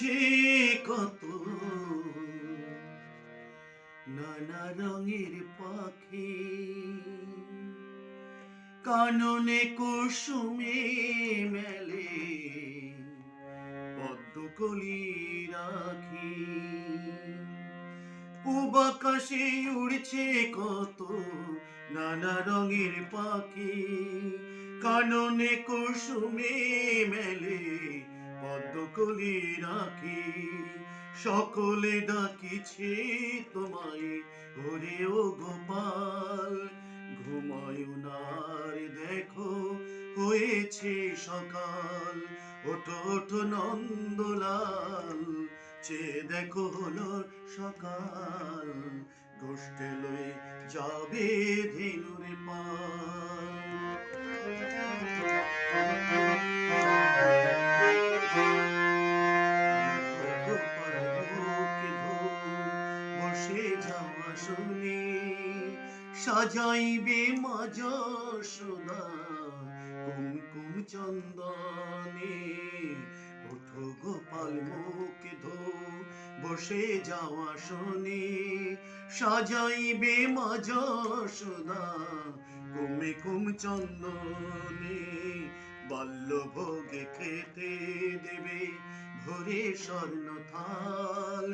আছে কত নানা রঙের পাখি, কাননে কুসুমে মেলে পদ্মকলি রাখি। পূব আকাশে উড়ছে কত নানা রঙের পাখি, কাননে কুসুমে মেলে পদ্মকলি রাখি। সকলে ডাকিছে তোমায় ওরে ও গোপাল, ঘুমায় না আর দেখো হয়েছে সকাল। ওঠো ওঠো নন্দলাল, চেয়ে দেখো হলো সকাল। গোষ্ঠে লয়ে যাবে ধেনুর পাল। বসে যাওয়া শুনে সাজাইবে মা যশোদা কুমকুম চন্দনে। ওঠো গোপাল মুখ ধো বসে যাওয়া শুনে সাজাইবে মা যশোদা কুমকুম চন্দনে। বাল্যভোগে খেতে দেবে ভরে স্বর্ণ থাল,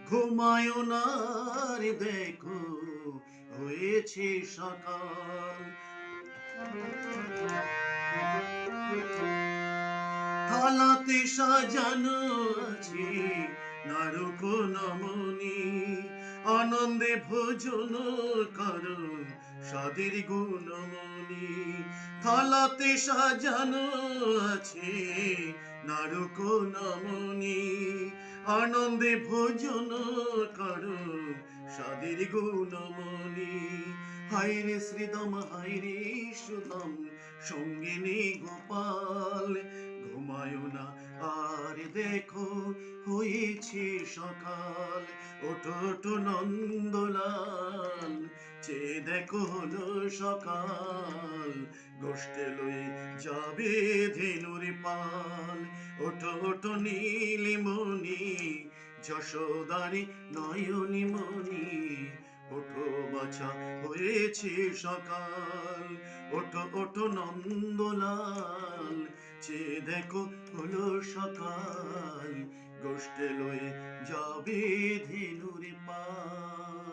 ঘুমায় না আর দেখো হয়েছে সকাল। থালাতে সাজানো আছে নারক নমনি, আনন্দে ভোজন করো স্বাদের গুণমনি। থালাতে সাজানো আছে নারক নমনি, আনন্দে ভোজন করো স্বাদের গুণমনি। হায়রে শ্রীদম হায়রে সুদম সঙ্গিনী গোপাল, ঘুমায় না আর দেখো হয়েছে সকাল। ওঠো ওঠো নন্দলাল, চেয়ে দেখো হলো সকাল। গোষ্ঠে লয়ে যাবে ধেনুর পাল। ওঠো ওঠো নীলিমণি যশোদারি নয়নি মণি, ওঠো বাছা হয়েছে সকাল। ওঠো ওঠো নন্দলাল, চেয়ে দেখো হলো সকাল। গোষ্ঠে লয়ে যাবে ধেনুর পাল।